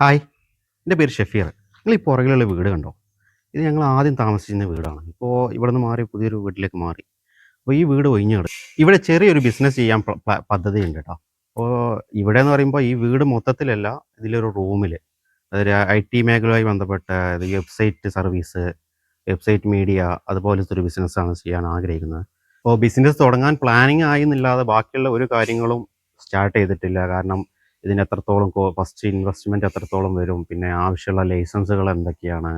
Hi, എൻ്റെ പേര് ഷെഫീർ. നിങ്ങൾ ഈ പുറകിലുള്ള വീട് കണ്ടോ? ഇത് ഞങ്ങൾ ആദ്യം താമസിച്ചിരുന്ന വീടാണ്. ഇപ്പോൾ ഇവിടുന്ന് മാറി പുതിയൊരു വീട്ടിലേക്ക് മാറി. അപ്പോൾ ഈ വീട് ഒഴിഞ്ഞ് കിടക്കും. ഇവിടെ ചെറിയൊരു ബിസിനസ് ചെയ്യാൻ പദ്ധതിയുണ്ട് കേട്ടോ. അപ്പോൾ ഇവിടെയെന്ന് പറയുമ്പോൾ ഈ വീട് മൊത്തത്തിലല്ല, ഇതിലൊരു റൂമിൽ, അതൊരു IT മേഖലയുമായി ബന്ധപ്പെട്ട വെബ്സൈറ്റ് സർവീസ്, വെബ്സൈറ്റ് മീഡിയ അതുപോലത്തെ ഒരു ബിസിനസ്സാണ് ചെയ്യാൻ ആഗ്രഹിക്കുന്നത്. അപ്പോൾ ബിസിനസ് തുടങ്ങാൻ പ്ലാനിങ് ആയി എന്നല്ലാതെ ബാക്കിയുള്ള ഒരു കാര്യങ്ങളും സ്റ്റാർട്ട് ചെയ്തിട്ടില്ല. കാരണം ഇതിന് എത്രത്തോളം ഫസ്റ്റ് ഇൻവെസ്റ്റ്മെൻറ്റ് എത്രത്തോളം വരും, പിന്നെ ആവശ്യമുള്ള ലൈസൻസുകൾ എന്തൊക്കെയാണ്,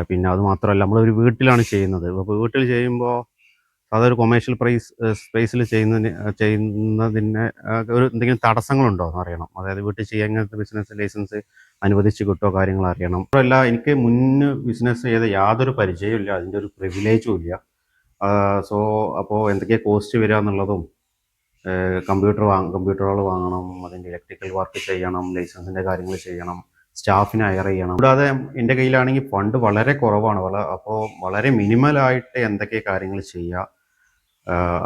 പിന്നെ അത് മാത്രമല്ല നമ്മളൊരു വീട്ടിലാണ് ചെയ്യുന്നത്. അപ്പോൾ വീട്ടിൽ ചെയ്യുമ്പോൾ അതൊരു കൊമേഴ്ഷ്യൽ സ്പേസിൽ ചെയ്യുന്നതിന് ഒരു എന്തെങ്കിലും തടസ്സങ്ങളുണ്ടോ എന്ന് അറിയണം. അതായത് വീട്ടിൽ ചെയ്യാൻ ഇങ്ങനത്തെ ബിസിനസ് ലൈസൻസ് അനുവദിച്ച് കിട്ടുമോ കാര്യങ്ങൾ അറിയണം. മാത്രമല്ല എനിക്ക് മുന്ന് ബിസിനസ് ചെയ്ത യാതൊരു പരിചയവും ഇല്ല, അതിൻ്റെ ഒരു പ്രിവിലേജും ഇല്ല. സോ അപ്പോൾ എന്തൊക്കെയാണ് കോസ്റ്റ് വരിക എന്നുള്ളതും, കമ്പ്യൂട്ടറുകൾ വാങ്ങണം, അതിൻ്റെ ഇലക്ട്രിക്കൽ വർക്ക് ചെയ്യണം, ലൈസൻസിൻ്റെ കാര്യങ്ങൾ ചെയ്യണം, സ്റ്റാഫിനെ ഹയർ ചെയ്യണം. കൂടാതെ എൻ്റെ കയ്യിലാണെങ്കിൽ ഫണ്ട് വളരെ കുറവാണ്. അപ്പോൾ വളരെ മിനിമലായിട്ട് എന്തൊക്കെ കാര്യങ്ങൾ ചെയ്യുക,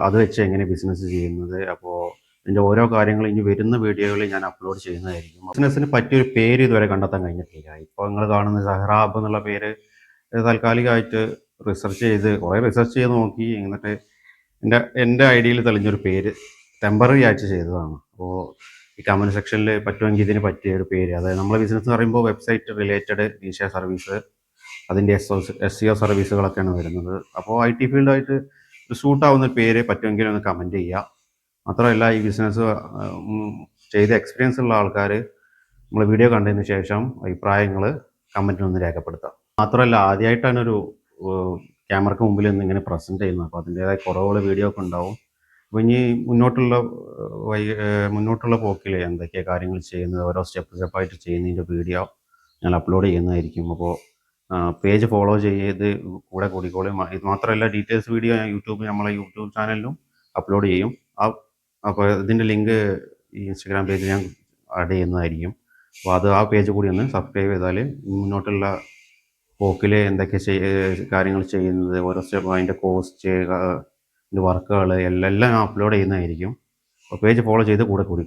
അത് വെച്ച് എങ്ങനെ ബിസിനസ് ചെയ്യുന്നത്. അപ്പോൾ ഇതിൻ്റെ ഓരോ കാര്യങ്ങളും ഇനി വരുന്ന വീഡിയോകളിൽ ഞാൻ അപ്ലോഡ് ചെയ്യുന്നതായിരിക്കും. ബിസിനസ്സിന് പറ്റിയൊരു പേര് ഇതുവരെ കണ്ടെത്താൻ കഴിഞ്ഞിട്ടില്ല. ഇപ്പോൾ നിങ്ങൾ കാണുന്ന സഹ്റ ഹബ് എന്നുള്ള പേര് താൽക്കാലികമായിട്ട് കുറേ റിസർച്ച് ചെയ്ത് നോക്കി. എന്നിട്ട് എൻ്റെ ഐഡിയയിൽ തെളിഞ്ഞൊരു പേര് ടെമ്പററി ആയിട്ട് ചെയ്തതാണ്. അപ്പോൾ ഈ കമൻറ്റ് സെക്ഷനിൽ പറ്റുമെങ്കിൽ ഇതിന് പറ്റിയ ഒരു പേര്, അതായത് നമ്മളെ ബിസിനസ് എന്ന് പറയുമ്പോൾ വെബ്സൈറ്റ് റിലേറ്റഡ് നിഷ സർവീസ്, അതിൻ്റെ SEO സർവീസുകളൊക്കെയാണ് വരുന്നത്. അപ്പോൾ IT ഫീൽഡായിട്ട് സൂട്ടാവുന്ന പേര് പറ്റുമെങ്കിൽ ഒന്ന് കമൻറ്റ് ചെയ്യുക. മാത്രമല്ല ഈ ബിസിനസ് ചെയ്ത എക്സ്പീരിയൻസ് ഉള്ള ആൾക്കാർ നമ്മൾ വീഡിയോ കണ്ടതിന് ശേഷം അഭിപ്രായങ്ങൾ കമൻറ്റിലൊന്ന് രേഖപ്പെടുത്താം. മാത്രമല്ല ആദ്യമായിട്ടാണ് ഒരു ക്യാമറയ്ക്ക് മുമ്പിൽ നിന്ന് ഇങ്ങനെ പ്രസൻറ്റ് ചെയ്യുന്നത്. അപ്പോൾ അതിൻ്റേതായ കുറവുകൾ വീഡിയോ ഒക്കെ ഉണ്ടാവും. അപ്പോൾ ഇനി മുന്നോട്ടുള്ള പോക്കിൽ എന്തൊക്കെയാണ് കാര്യങ്ങൾ ചെയ്യുന്നത്, ഓരോ സ്റ്റെപ്പായിട്ട് ചെയ്യുന്നതിൻ്റെ വീഡിയോ ഞാൻ അപ്ലോഡ് ചെയ്യുന്നതായിരിക്കും. അപ്പോൾ പേജ് ഫോളോ ചെയ്ത് കൂടെ കൂടിക്കോളും. ഇത് മാത്രമല്ല ഡീറ്റെയിൽസ് വീഡിയോ ഞാൻ നമ്മളെ യൂട്യൂബ് ചാനലിലും അപ്ലോഡ് ചെയ്യും. അപ്പോൾ ഇതിൻ്റെ ലിങ്ക് ഈ ഇൻസ്റ്റഗ്രാം പേജിൽ ഞാൻ ആഡ് ചെയ്യുന്നതായിരിക്കും. അപ്പോൾ ആ പേജ് കൂടി ഒന്ന് സബ്സ്ക്രൈബ് ചെയ്താൽ മുന്നോട്ടുള്ള പോക്കിൽ എന്തൊക്കെ കാര്യങ്ങൾ ചെയ്യുന്നത്, ഓരോ സ്റ്റെപ്പ്, അതിൻ്റെ കോസ്റ്റ്, വർക്കുകൾ എല്ലാം അപ്ലോഡ് ചെയ്യുന്നതായിരിക്കും. അപ്പോൾ പേജ് ഫോളോ ചെയ്ത് കൂടെ കൂടി.